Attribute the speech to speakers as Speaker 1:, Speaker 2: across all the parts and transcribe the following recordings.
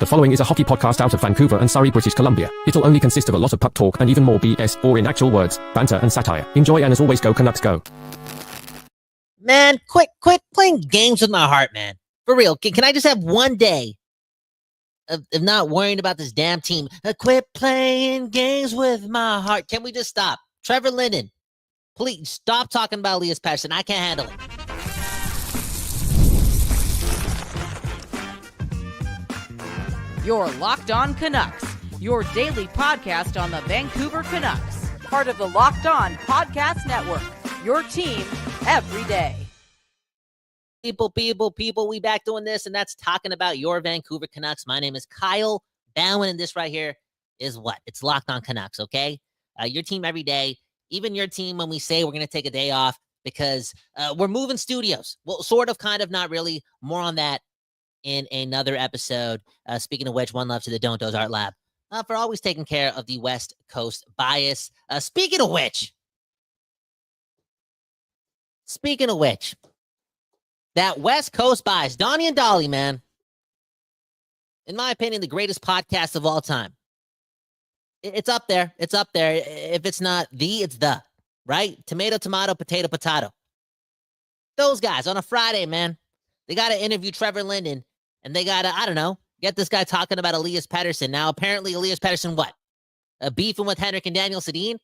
Speaker 1: The following is a hockey podcast out of Vancouver and Surrey, British Columbia. It'll only consist of a lot of puck talk and even more BS, or in actual words, banter and satire. Enjoy, and as always, go Canucks go.
Speaker 2: Man, quit playing games with my heart, man. For real. Can I just have one day of not worrying about this damn team? Quit playing games with my heart. Can we just stop? Trevor Linden, please stop talking about Elias Pettersson. I can't handle it.
Speaker 3: You're Locked On Canucks, your daily podcast on the Vancouver Canucks, part of the Locked On Podcast Network, your team every day.
Speaker 2: People, we back doing this, and that's talking about your Vancouver Canucks. My name is Kyle Bowen, and this right here is what? It's Locked On Canucks, okay? Your team every day, even your team when we say we're going to take a day off because we're moving studios. Well, sort of, kind of, not really. More on that in another episode. Speaking of which, one love to the Don't Doze Art Lab for always taking care of the West Coast bias. Speaking of which, that West Coast bias, Donnie and Dhali, man, in my opinion, the greatest podcast of all time. It's up there. It's up there. If it's not the, it's the, right? Tomato, tomato, potato, potato. Those guys on a Friday, man, they got to interview Trevor Linden. And they got to, I don't know, get this guy talking about Elias Pettersson. Now, apparently, Elias Pettersson, what? Beefing with Henrik and Daniel Sedins?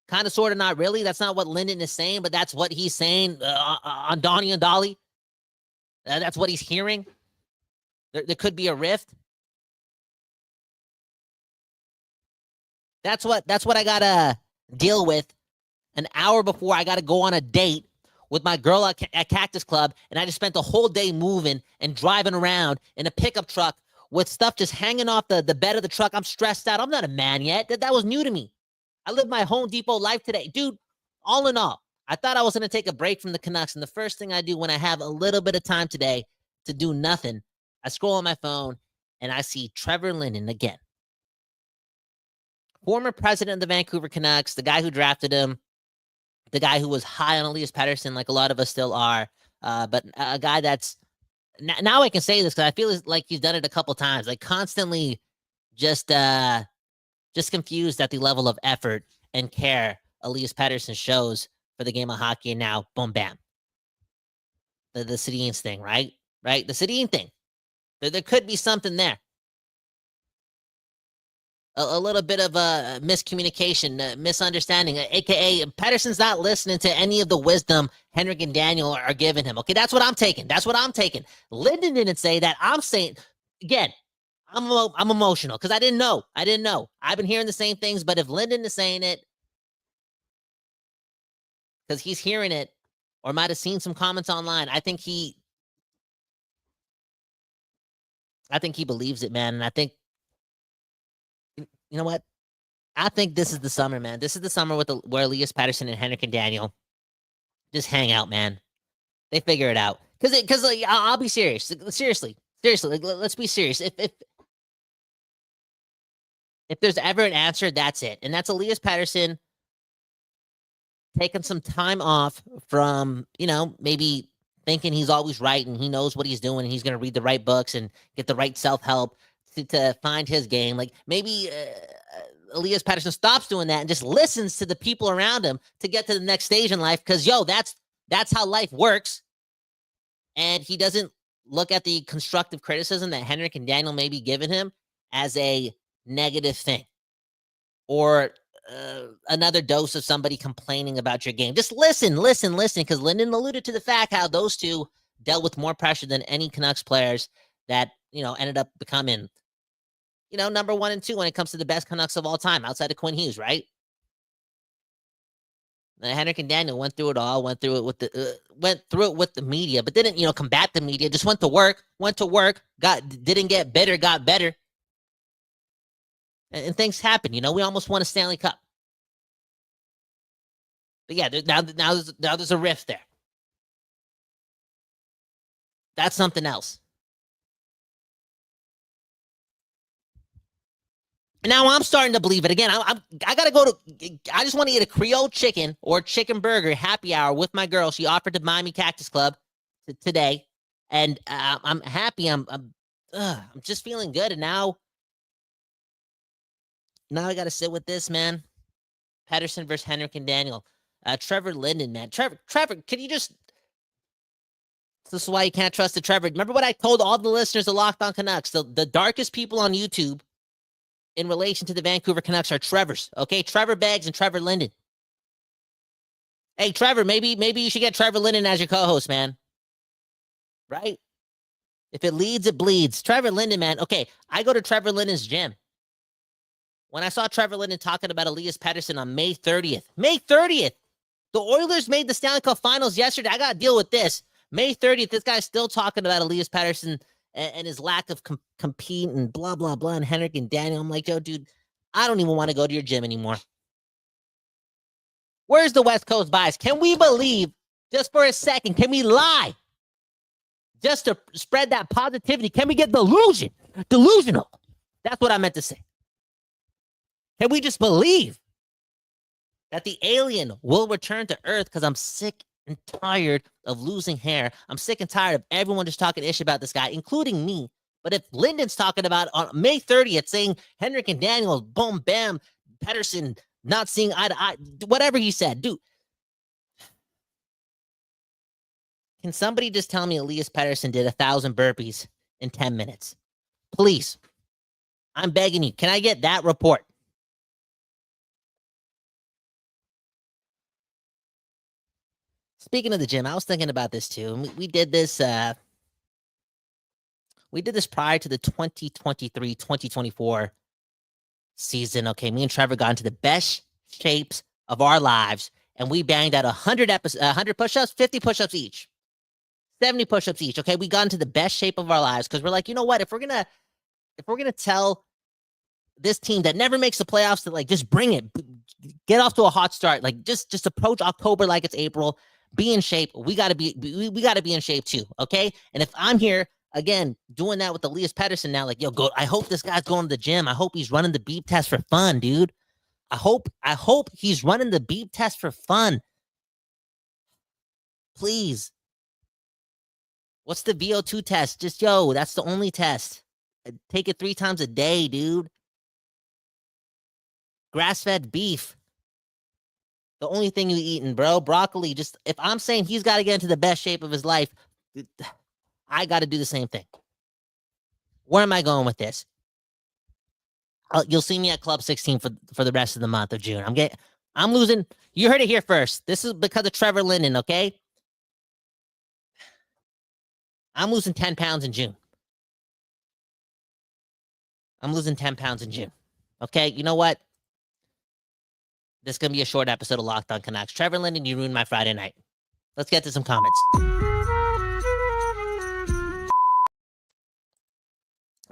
Speaker 2: Kind of, sort of, not really. That's not what Linden is saying, but that's what he's saying on Donnie and Dhali. That's what he's hearing. There could be a rift. That's what I got to deal with an hour before I got to go on a date with my girl at Cactus Club, and I just spent the whole day moving and driving around in a pickup truck with stuff just hanging off the bed of the truck. I'm stressed out. I'm not a man yet. That was new to me. I lived my Home Depot life today. Dude, all in all, I thought I was going to take a break from the Canucks, and the first thing I do when I have a little bit of time today to do nothing, I scroll on my phone, and I see Trevor Linden again. Former president of the Vancouver Canucks, the guy who drafted him, the guy who was high on Elias Pettersson, like a lot of us still are, but a guy that's now I can say this because I feel like he's done it a couple times, like constantly just confused at the level of effort and care Elias Pettersson shows for the game of hockey. And now, boom, bam, the Sedins thing, right? The Sedin thing. There could be something there. A little bit of a miscommunication, misunderstanding, a.k.a. Pettersson's not listening to any of the wisdom Henrik and Daniel are giving him. Okay, that's what I'm taking. Linden didn't say that. I'm saying, again, I'm emotional because I didn't know. I've been hearing the same things, but if Linden is saying it because he's hearing it or might have seen some comments online, I think he believes it, man, and I think, you know what? I think this is the summer, man. This is the summer where Elias Pettersson and Henrik and Daniel just hang out, man. They figure it out. Because like, I'll be serious. Seriously. Like, let's be serious. If there's ever an answer, that's it. And that's Elias Pettersson taking some time off from, maybe thinking he's always right and he knows what he's doing and he's going to read the right books and get the right self-help to find his game. Like maybe Elias Pettersson stops doing that and just listens to the people around him to get to the next stage in life. Because that's how life works. And he doesn't look at the constructive criticism that Henrik and Daniel may be giving him as a negative thing or another dose of somebody complaining about your game. Just listen. Because Linden alluded to the fact how those two dealt with more pressure than any Canucks players that, ended up becoming number 1 and 2 when it comes to the best Canucks of all time, outside of Quinn Hughes, right? Henrik and Daniel went through it all, went through it with the media, but didn't, combat the media, just went to work, didn't get bitter, got better. And things happen, we almost won a Stanley Cup. But yeah, now there's a rift there. That's something else. Now I'm starting to believe it again. I gotta go to. I just want to eat a Creole chicken or chicken burger happy hour with my girl. She offered to buy me Cactus Club today, and I'm happy. I'm I'm just feeling good. And now I got to sit with this, man. Pettersson versus Henrik and Daniel. Trevor Linden, man. Trevor, can you just... This is why you can't trust the Trevor. Remember what I told all the listeners of Locked On Canucks? The darkest people on YouTube in relation to the Vancouver Canucks are Trevors, okay? Trevor Beggs and Trevor Linden. Hey, Trevor, maybe you should get Trevor Linden as your co-host, man. Right? If it leads, it bleeds. Trevor Linden, man. Okay, I go to Trevor Linden's gym. When I saw Trevor Linden talking about Elias Pettersson on May 30th. May 30th! The Oilers made the Stanley Cup Finals yesterday. I got to deal with this. May 30th, this guy's still talking about Elias Pettersson and his lack of compete and blah, blah, blah, and Henrik and Daniel. I'm like, yo, dude, I don't even want to go to your gym anymore. Where's the West Coast bias? Can we believe, just for a second, can we lie? Just to spread that positivity. Can we get delusional? That's what I meant to say. Can we just believe that the alien will return to Earth? Because I'm sick and tired of losing hair. I'm sick and tired of everyone just talking ish about this guy, including me. But if Linden's talking about on May 30th saying Henrik and Daniel, boom, bam, Pettersson not seeing eye to eye, whatever he said, dude. Can somebody just tell me Elias Pettersson did 1,000 burpees in 10 minutes? Please. I'm begging you. Can I get that report? Speaking of the gym, I was thinking about this too. We did this prior to the 2023-2024 season. Okay, me and Trevor got into the best shapes of our lives, and we banged out 100 push-ups, 50 push-ups each, 70 push-ups each. Okay, we got into the best shape of our lives because we're like, you know what? If we're gonna tell this team that never makes the playoffs to like just bring it, get off to a hot start, like just approach October like it's April. Be in shape. We gotta be in shape too, okay? And if I'm here again doing that with Elias Pettersson now, like, yo, go. I hope this guy's going to the gym. I hope he's running the beep test for fun, dude. I hope he's running the beep test for fun. Please. What's the VO2 test? Just that's the only test. Take it 3 times a day, dude. Grass-fed beef. The only thing you eating, bro. Broccoli. Just if I'm saying he's got to get into the best shape of his life, I got to do the same thing. Where am I going with this? You'll see me at Club 16 for the rest of the month of June. I'm losing. You heard it here first. This is because of Trevor Linden, okay? I'm losing 10 pounds in June. Okay, you know what? This is going to be a short episode of Locked On Canucks. Trevor Linden, you ruined my Friday night. Let's get to some comments.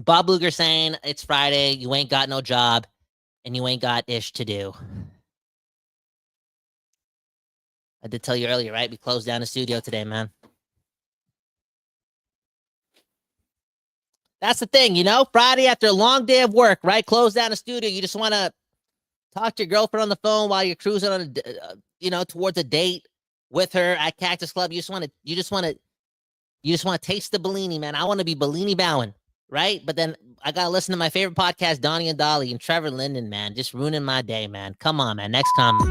Speaker 2: Bob Luger saying, it's Friday, you ain't got no job, and you ain't got ish to do. I did tell you earlier, right? We closed down the studio today, man. That's the thing, Friday after a long day of work, right? Close down the studio. You just want to talk to your girlfriend on the phone while you're cruising on towards a date with her at Cactus Club. You just want to taste the Bellini, man. I want to be Bellini bowing, right? But then I got to listen to my favorite podcast, Donnie and Dhali, and Trevor Linden, man. Just ruining my day, man. Come on, man. Next comment.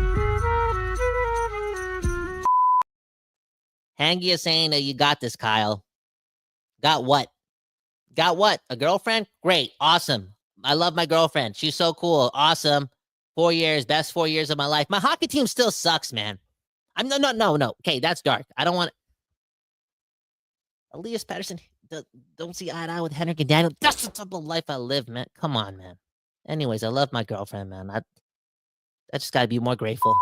Speaker 2: Hangy is saying that you got this, Kyle. Got what? A girlfriend? Great. Awesome. I love my girlfriend. She's so cool. Awesome. 4 years, best 4 years of my life. My hockey team still sucks, man. No. Okay, that's dark. I don't want Elias Pettersson. Don't see eye to eye with Henrik and Daniel. That's the type of life I live, man. Come on, man. Anyways, I love my girlfriend, man. I just gotta be more grateful.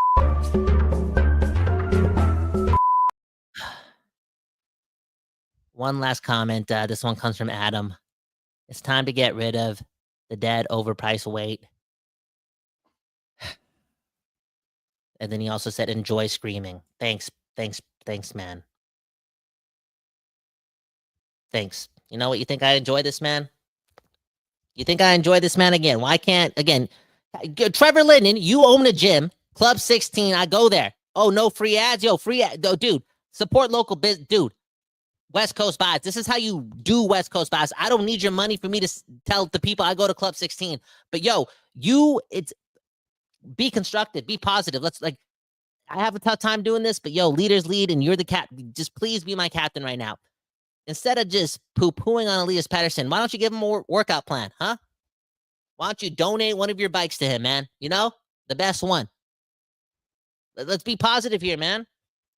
Speaker 2: One last comment. This one comes from Adam. It's time to get rid of the dead overpriced weight. And then he also said, enjoy screaming. Thanks, man. Thanks. You know what? You think I enjoy this, man? Again? Why can't, again, Trevor Linden, you own a gym, Club 16, I go there. Oh, no free ads? Yo, free ads. Oh, dude, support local business. Dude, West Coast buys. This is how you do West Coast buys. I don't need your money for me to tell the people I go to Club 16. But yo, it's be constructive, be positive. I have a tough time doing this, but yo, leaders lead, and you're the cap. Just please be my captain right now. Instead of just poo-pooing on Elias Pettersson, why don't you give him a workout plan, huh? Why don't you donate one of your bikes to him, man? You know, the best one. Let's be positive here, man.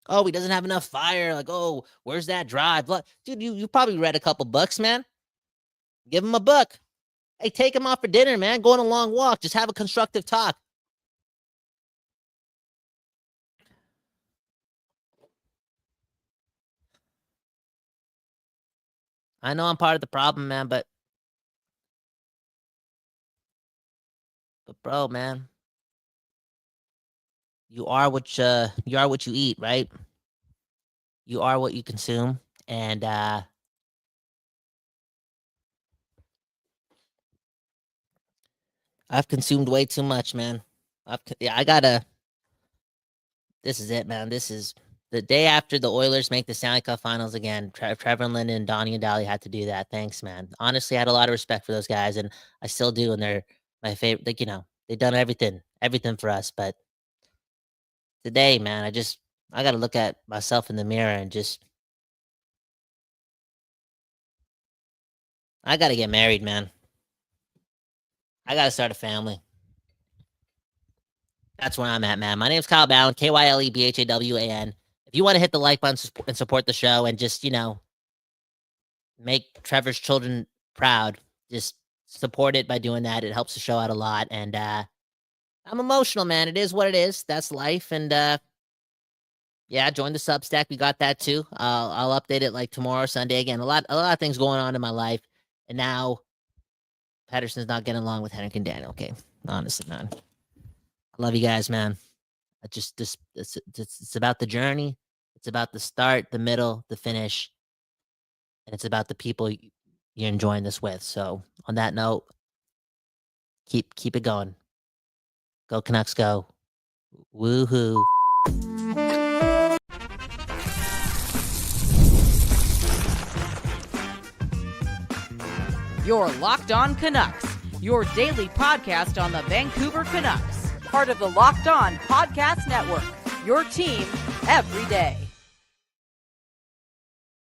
Speaker 2: Oh, he doesn't have enough fire. Like, oh, where's that drive? Dude, you probably read a couple books, man. Give him a book. Hey, take him out for dinner, man. Go on a long walk. Just have a constructive talk. I know I'm part of the problem, man, but bro, man, you are what you eat, right? You are what you consume, and I've consumed way too much, man. This is it, man. This is the day after the Oilers make the Stanley Cup Finals again. Trevor Linden and Donnie and Dhali had to do that. Thanks, man. Honestly, I had a lot of respect for those guys, and I still do. And they're my favorite. Like, they've done everything for us. But today, man, I got to look at myself in the mirror and I got to get married, man. I got to start a family. That's where I'm at, man. My name's Kyle Bhawan, KYLEBHAWAN. If you want to hit the like button and support the show and just, make Trevor's children proud, just support it by doing that. It helps the show out a lot. And I'm emotional, man. It is what it is. That's life. And yeah, join the Substack. We got that too. I'll update it like tomorrow, Sunday. Again, a lot of things going on in my life. And now Pettersson's not getting along with Henrik and Daniel. Okay, honestly, man. I love you guys, man. It's about the journey. It's about the start, the middle, the finish. And it's about the people you're enjoying this with. So on that note, keep it going. Go Canucks, go. Woohoo.
Speaker 3: You're Locked On Canucks, your daily podcast on the Vancouver Canucks. Part of the Locked On Podcast Network, your team every day.